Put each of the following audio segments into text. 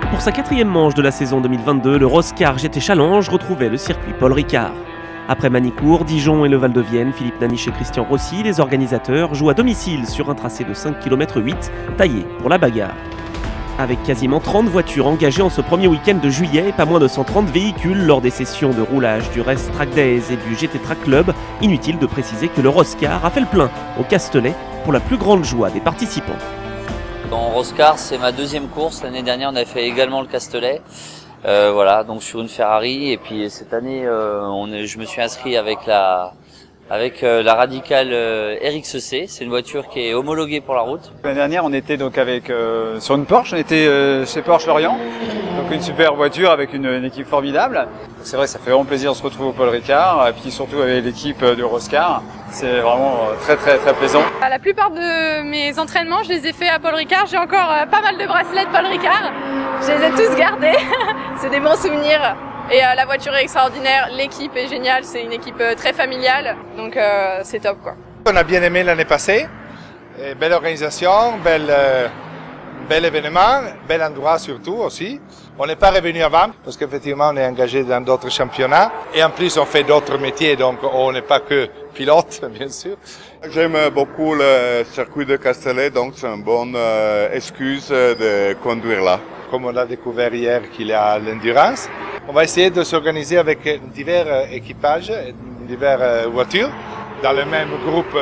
Pour sa 4e manche de la saison 2022, le Roscar GT Challenge retrouvait le circuit Paul Ricard. Après Manicourt, Dijon et le Val-de-Vienne, Philippe Naniche et Christian Rossi, les organisateurs, jouent à domicile sur un tracé de 5 km 8, taillé pour la bagarre. Avec quasiment 30 voitures engagées en ce premier week-end de juillet et pas moins de 130 véhicules lors des sessions de roulage du Race Track Days et du GT Track Club, inutile de préciser que le Roscar a fait le plein au Castellet pour la plus grande joie des participants. Dans Roscar, c'est ma 2e course. L'année dernière, on avait fait également le Castellet. Voilà, donc sur une Ferrari. Et puis cette année, je me suis inscrit avec la Radical RXC. C'est une voiture qui est homologuée pour la route. L'année dernière, on était donc sur une Porsche. On était chez Porsche Lorient. Donc une super voiture avec une équipe formidable. C'est vrai, ça fait vraiment plaisir de se retrouver au Paul Ricard. Et puis surtout avec l'équipe de Roscar. C'est vraiment très plaisant. La plupart de mes entraînements, je les ai faits à Paul Ricard. J'ai encore pas mal de bracelets de Paul Ricard. Je les ai tous gardés. C'est des bons souvenirs. Et la voiture est extraordinaire, l'équipe est géniale, c'est une équipe très familiale, donc c'est top quoi. On a bien aimé l'année passée, belle organisation, bel événement, bel endroit surtout aussi. On n'est pas revenu avant parce qu'effectivement on est engagé dans d'autres championnats et en plus on fait d'autres métiers donc on n'est pas que pilote bien sûr. J'aime beaucoup le circuit de Castellet donc c'est une bonne excuse de conduire là. Comme on l'a découvert hier qu'il y a l'endurance, on va essayer de s'organiser avec divers équipages, diverses voitures dans le même groupe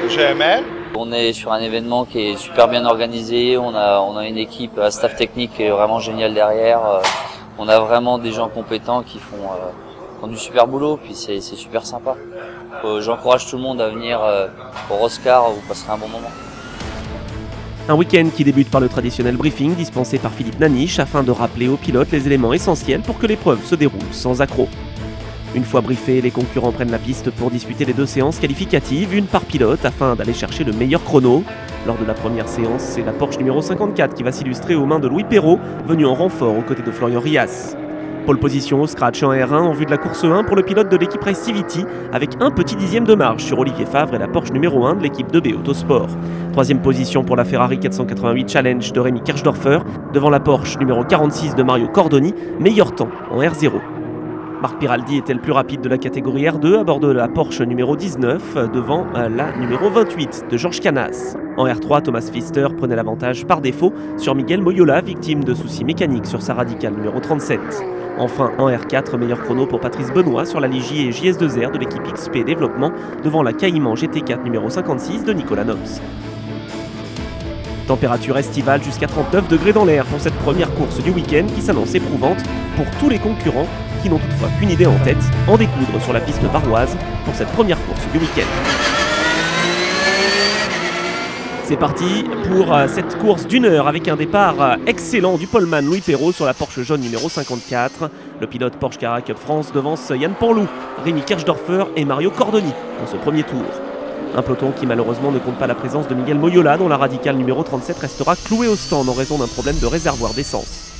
GMR. On est sur un événement qui est super bien organisé, on a une équipe, un staff technique qui est vraiment génial derrière. On a vraiment des gens compétents qui font du super boulot, puis c'est super sympa. J'encourage tout le monde à venir au Roscar, vous passerez un bon moment. Un week-end qui débute par le traditionnel briefing dispensé par Philippe Naniche afin de rappeler aux pilotes les éléments essentiels pour que l'épreuve se déroule sans accroc. Une fois briefés, les concurrents prennent la piste pour disputer les 2 séances qualificatives, une par pilote afin d'aller chercher le meilleur chrono. Lors de la première séance, c'est la Porsche numéro 54 qui va s'illustrer aux mains de Louis Perrault, venu en renfort aux côtés de Florian Rias. Pole position au scratch en R1 en vue de la course 1 pour le pilote de l'équipe Racivity avec un petit dixième de marge sur Olivier Favre et la Porsche numéro 1 de l'équipe 2B Autosport. 3e position pour la Ferrari 488 Challenge de Rémi Kirchdorfer devant la Porsche numéro 46 de Mario Cordoni, meilleur temps en R0. Marc Piraldi était le plus rapide de la catégorie R2 à bord de la Porsche numéro 19 devant la numéro 28 de Georges Canas. En R3, Thomas Pfister prenait l'avantage par défaut sur Miguel Moyola, victime de soucis mécaniques sur sa Radical numéro 37. Enfin, en R4, meilleur chrono pour Patrice Benoît sur la Ligier et JS2R de l'équipe XP Développement devant la Cayman GT4 numéro 56 de Nicolas Nox. Température estivale jusqu'à 39 degrés dans l'air pour cette première course du week-end qui s'annonce éprouvante pour tous les concurrents qui n'ont toutefois qu'une idée en tête, en découdre sur la piste varoise pour cette première course du week-end. C'est parti pour cette course d'1 heure avec un départ excellent du poleman Louis Perrault sur la Porsche jaune numéro 54. Le pilote Porsche Carrera Cup France devance Yann Panlou, Rémi Kirchdorfer et Mario Cordoni dans ce premier tour. Un peloton qui malheureusement ne compte pas la présence de Miguel Moyola dont la Radical numéro 37 restera clouée au stand en raison d'un problème de réservoir d'essence.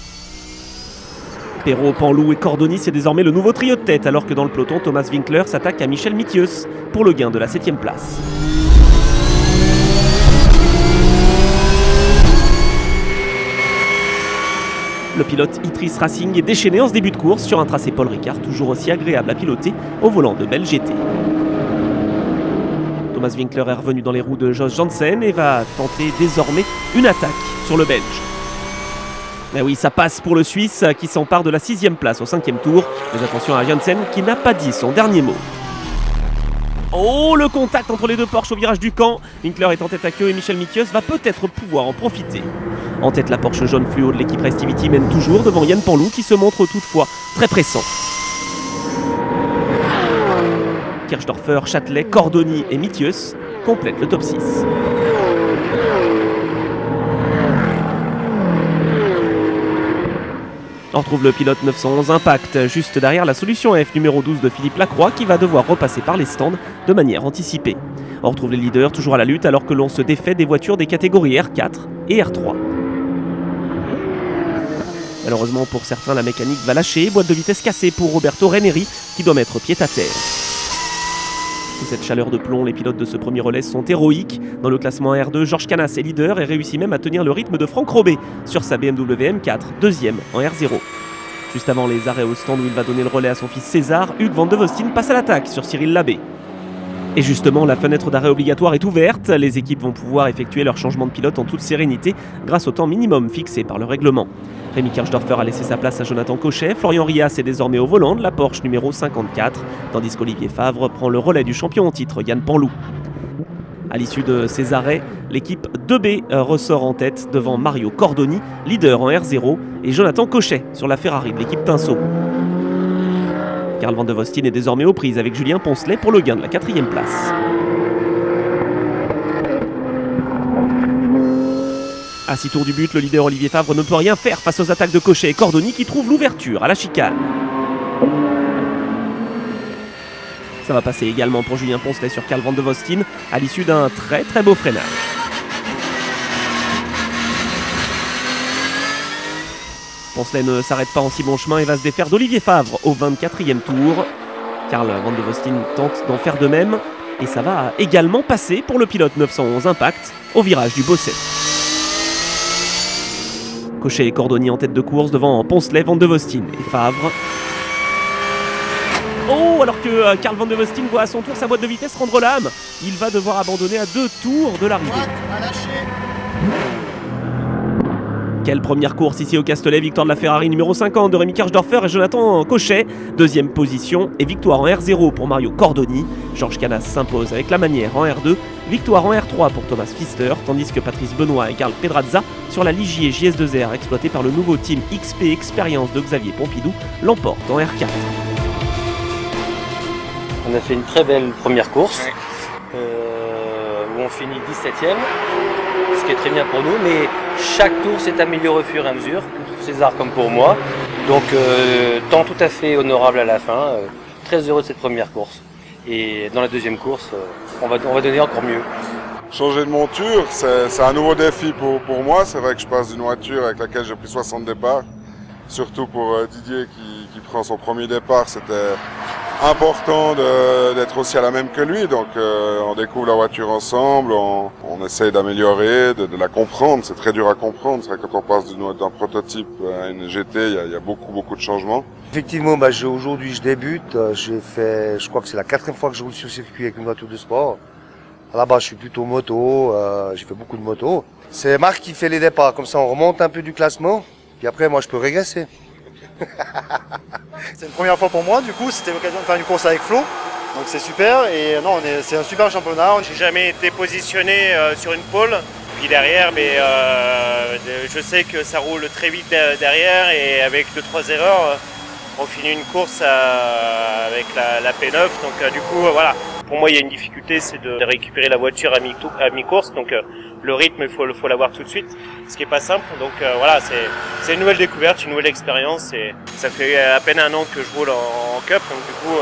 Perrault, Panlou et Cordoni, c'est désormais le nouveau trio de tête alors que dans le peloton, Thomas Winkler s'attaque à Michel Mithius pour le gain de la 7e place. Le pilote Itris Racing est déchaîné en ce début de course sur un tracé Paul Ricard toujours aussi agréable à piloter au volant de belle GT. Thomas Winkler est revenu dans les roues de Jos Janssen et va tenter désormais une attaque sur le Belge. Mais oui, ça passe pour le Suisse qui s'empare de la 6e place au 5e tour. Mais attention à Janssen qui n'a pas dit son dernier mot. Oh, le contact entre les 2 Porsche au virage du camp. Winkler est en tête à queue et Michel Mithius va peut-être pouvoir en profiter. En tête, la Porsche jaune fluo de l'équipe Racivity mène toujours devant Yann Panlou qui se montre toutefois très pressant. Kirchdorfer, Châtelet, Cordoni et Mithius complètent le top 6. On retrouve le pilote 911 Impact juste derrière la solution F numéro 12 de Philippe Lacroix qui va devoir repasser par les stands de manière anticipée. On retrouve les leaders toujours à la lutte alors que l'on se défait des voitures des catégories R4 et R3. Malheureusement pour certains, la mécanique va lâcher, boîte de vitesse cassée pour Roberto Ranieri qui doit mettre pied à terre. Sous cette chaleur de plomb, les pilotes de ce premier relais sont héroïques. Dans le classement R2, Georges Canas est leader et réussit même à tenir le rythme de Franck Robé sur sa BMW M4, deuxième en R0. Juste avant les arrêts au stand où il va donner le relais à son fils César, Hugues Van de Vostijn passe à l'attaque sur Cyril Labbé. Et justement, la fenêtre d'arrêt obligatoire est ouverte. Les équipes vont pouvoir effectuer leur changement de pilote en toute sérénité grâce au temps minimum fixé par le règlement. Rémi Kirchdorfer a laissé sa place à Jonathan Cochet. Florian Rias est désormais au volant de la Porsche numéro 54, tandis qu'Olivier Favre prend le relais du champion en titre, Yann Panlou. À l'issue de ces arrêts, l'équipe 2B ressort en tête devant Mario Cordoni, leader en R0, et Jonathan Cochet sur la Ferrari de l'équipe Tinsault. Carl Van de Vostijn est désormais aux prises avec Julien Poncelet pour le gain de la 4e place. À 6 tours du but, le leader Olivier Favre ne peut rien faire face aux attaques de Cochet et Cordoni qui trouvent l'ouverture à la chicane. Ça va passer également pour Julien Poncelet sur Carl Van de Vostijn à l'issue d'un très beau freinage. Poncelet ne s'arrête pas en si bon chemin et va se défaire d'Olivier Favre au 24e tour. Carl Van de Vostijn tente d'en faire de même et ça va également passer pour le pilote 911 Impact au virage du Bosset. Cochet et Cordoni en tête de course devant Poncelet, Van de Vostijn et Favre. Oh, alors que Carl Van de Vostijn voit à son tour sa boîte de vitesse rendre l'âme. Il va devoir abandonner à 2 tours de l'arrivée. Quelle première course ici au Castellet, victoire de la Ferrari numéro 50 de Rémi Kirchdorfer et Jonathan Cochet. Deuxième position et victoire en R0 pour Mario Cordoni. Georges Canas s'impose avec la manière en R2. Victoire en R3 pour Thomas Pfister, tandis que Patrice Benoît et Karl Pedrazza sur la Ligier JS2R exploitée par le nouveau team XP Expérience de Xavier Pompidou l'emporte en R4. On a fait une très belle première course où on finit 17e, ce qui est très bien pour nous, mais chaque tour s'est amélioré au fur et à mesure, pour César comme pour moi. Donc temps tout à fait honorable à la fin, très heureux de cette première course. Et dans la deuxième course, on va donner encore mieux. Changer de monture, c'est un nouveau défi pour moi. C'est vrai que je passe d'une voiture avec laquelle j'ai pris 60 départs. Surtout pour Didier qui prend son premier départ, c'était important d'être aussi à la même que lui. Donc on découvre la voiture ensemble, on essaye d'améliorer, de la comprendre. C'est très dur à comprendre. C'est vrai que quand on passe d'un prototype à une GT, il y a beaucoup de changements. Effectivement, aujourd'hui je débute. Je crois que c'est la 4e fois que je roule sur circuit avec une voiture de sport. À la base, je suis plutôt moto. J'ai fait beaucoup de moto. C'est Marc qui fait les départs. Comme ça, on remonte un peu du classement. Puis après, moi, je peux régresser. C'est une première fois pour moi, du coup, c'était l'occasion de faire une course avec Flo. Donc c'est super et non, c'est un super championnat. J'ai jamais été positionné sur une pole. Puis derrière, mais je sais que ça roule très vite derrière et avec 2-3 erreurs, on finit une course avec la P9. Donc du coup, voilà. Pour moi, il y a une difficulté, c'est de récupérer la voiture à mi-course. Donc le rythme, il faut l'avoir tout de suite, ce qui est pas simple. Donc voilà, c'est une nouvelle découverte, une nouvelle expérience. Et ça fait à peine un an que je roule en Cup. Donc du coup,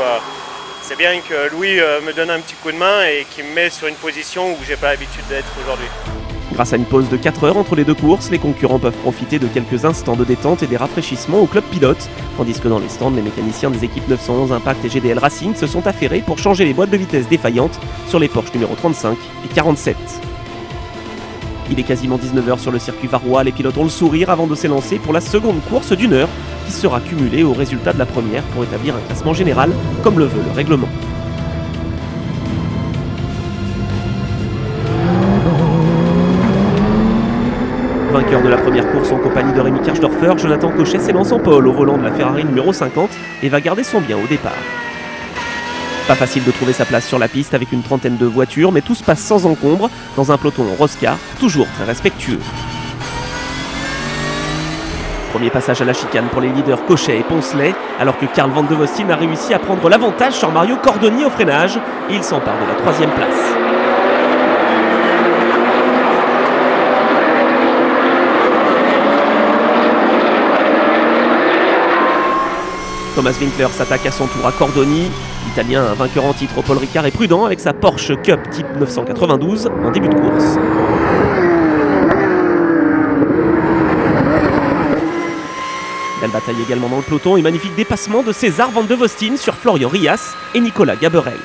c'est bien que Louis me donne un petit coup de main et qu'il me met sur une position où j'ai pas l'habitude d'être aujourd'hui. Grâce à une pause de 4 heures entre les deux courses, les concurrents peuvent profiter de quelques instants de détente et des rafraîchissements au club pilote, tandis que dans les stands, les mécaniciens des équipes 911 Impact et GDL Racing se sont affairés pour changer les boîtes de vitesse défaillantes sur les Porsche numéro 35 et 47. Il est quasiment 19h sur le circuit varois, les pilotes ont le sourire avant de s'élancer pour la seconde course d'1 heure qui sera cumulée au résultat de la première pour établir un classement général comme le veut le règlement. Vainqueur de la première course en compagnie de Rémi Kirchdorfer, Jonathan Cochet s'élance en pole au volant de la Ferrari numéro 50 et va garder son bien au départ. Pas facile de trouver sa place sur la piste avec une trentaine de voitures, mais tout se passe sans encombre dans un peloton Roscar, toujours très respectueux. Premier passage à la chicane pour les leaders Cochet et Poncelet, alors que Carl Van de Vostijn a réussi à prendre l'avantage sur Mario Cordoni au freinage et il s'empare de la 3e place. Thomas Winkler s'attaque à son tour à Cordoni. L'Italien, vainqueur en titre au Paul Ricard, est prudent avec sa Porsche Cup Type 992 en début de course. Belle bataille également dans le peloton et magnifique dépassement de César Van de Vostijn sur Florian Rias et Nicolas Gaberel.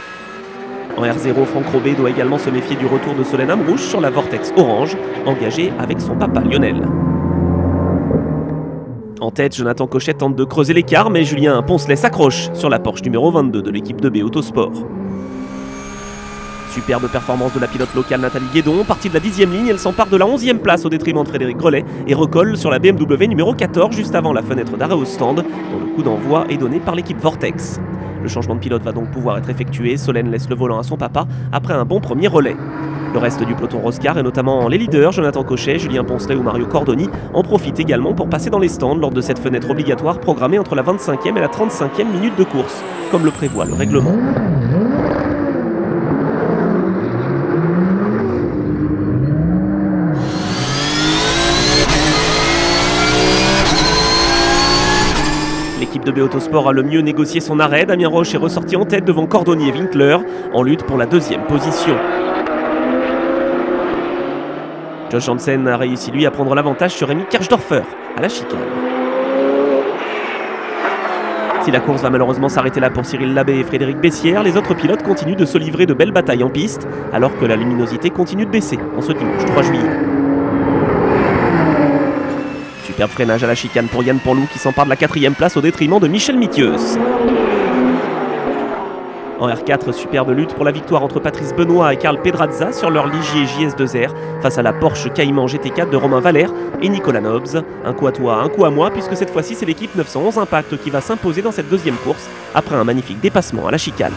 En R0, Franck Robé doit également se méfier du retour de Solène Amrouche sur la Vortex orange, engagée avec son papa Lionel. En tête, Jonathan Cochet tente de creuser l'écart, mais Julien Poncelet s'accroche sur la Porsche numéro 22 de l'équipe 2B Autosport. Superbe performance de la pilote locale Nathalie Guédon. Partie de la 10e ligne, elle s'empare de la 11e place au détriment de Frédéric Grelet et recolle sur la BMW numéro 14 juste avant la fenêtre d'arrêt au stand, dont le coup d'envoi est donné par l'équipe Vortex. Le changement de pilote va donc pouvoir être effectué. Solène laisse le volant à son papa après un bon premier relais. Le reste du peloton Roscar et notamment les leaders, Jonathan Cochet, Julien Poncelet ou Mario Cordoni, en profitent également pour passer dans les stands lors de cette fenêtre obligatoire programmée entre la 25e et la 35e minute de course, comme le prévoit le règlement. L'équipe de B Autosport a le mieux négocié son arrêt. Damien Roche est ressorti en tête devant Cordoni et Winkler, en lutte pour la 2e position. Josh Janssen a réussi lui à prendre l'avantage sur Rémi Kirchdorfer à la chicane. Si la course va malheureusement s'arrêter là pour Cyril Labbé et Frédéric Bessières, les autres pilotes continuent de se livrer de belles batailles en piste, alors que la luminosité continue de baisser en ce dimanche 3 juillet. Superbe freinage à la chicane pour Yann Panlou qui s'empare de la 4e place au détriment de Michel Mitieus. En R4, superbe lutte pour la victoire entre Patrice Benoît et Karl Pedrazza sur leur Ligier JS2R face à la Porsche Cayman GT4 de Romain Valère et Nicolas Nobs. Un coup à toi, un coup à moi, puisque cette fois-ci c'est l'équipe 911 Impact qui va s'imposer dans cette 2e course après un magnifique dépassement à la chicane.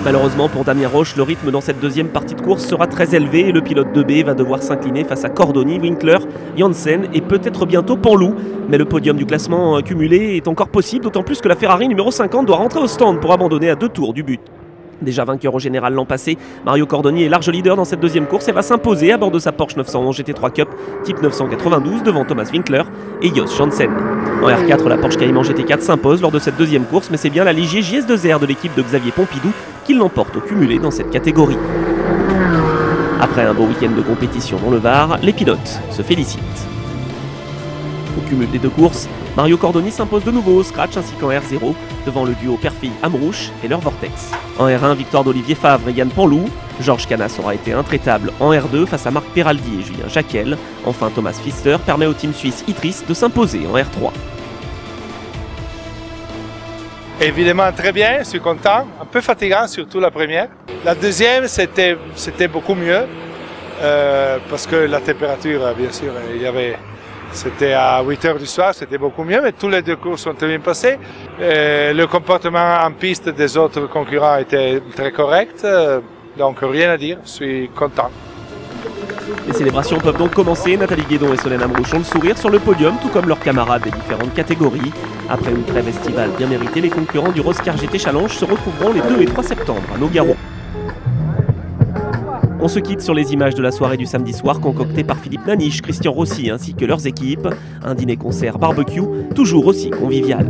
Malheureusement pour Damien Roche, le rythme dans cette 2e partie de course sera très élevé et le pilote 2B va devoir s'incliner face à Cordoni, Winkler, Janssen et peut-être bientôt Panlou. Mais le podium du classement cumulé est encore possible, d'autant plus que la Ferrari numéro 50 doit rentrer au stand pour abandonner à 2 tours du but. Déjà vainqueur au général l'an passé, Mario Cordoni est large leader dans cette 2e course et va s'imposer à bord de sa Porsche 911 GT3 Cup type 992 devant Thomas Winkler et Jos Janssen. En R4, la Porsche Cayman GT4 s'impose lors de cette 2e course, mais c'est bien la Ligier JS2R de l'équipe de Xavier Pompidou qui l'emporte au cumulé dans cette catégorie. Après un beau week-end de compétition dans le Var, les pilotes se félicitent. Au cumul des 2 courses, Mario Cordoni s'impose de nouveau au scratch ainsi qu'en R0 devant le duo père-fille Amrouche et leur Vortex. En R1, victoire d'Olivier Favre et Yann Panlou. Georges Canas aura été intraitable en R2 face à Marc Peraldi et Julien Jacquel. Enfin, Thomas Pfister permet au team suisse Itris de s'imposer en R3. Évidemment très bien, je suis content. Un peu fatigant, surtout la première. La 2e, c'était beaucoup mieux parce que la température, bien sûr, c'était à 8 h du soir, c'était beaucoup mieux, mais tous les 2 courses sont très bien passées. Le comportement en piste des autres concurrents était très correct, donc rien à dire, je suis content. Les célébrations peuvent donc commencer. Nathalie Guédon et Solène Amrouche ont le sourire sur le podium, tout comme leurs camarades des différentes catégories. Après une trêve estivale bien méritée, les concurrents du Roscar GT Challenge se retrouveront les 2 et 3 septembre à Nogaro. On se quitte sur les images de la soirée du samedi soir concoctée par Philippe Naniche, Christian Rossi ainsi que leurs équipes. Un dîner-concert barbecue, toujours aussi convivial.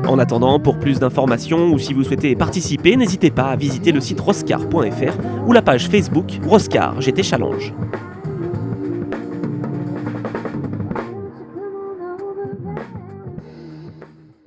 En attendant, pour plus d'informations ou si vous souhaitez participer, n'hésitez pas à visiter le site roscar.fr ou la page Facebook Roscar GT Challenge.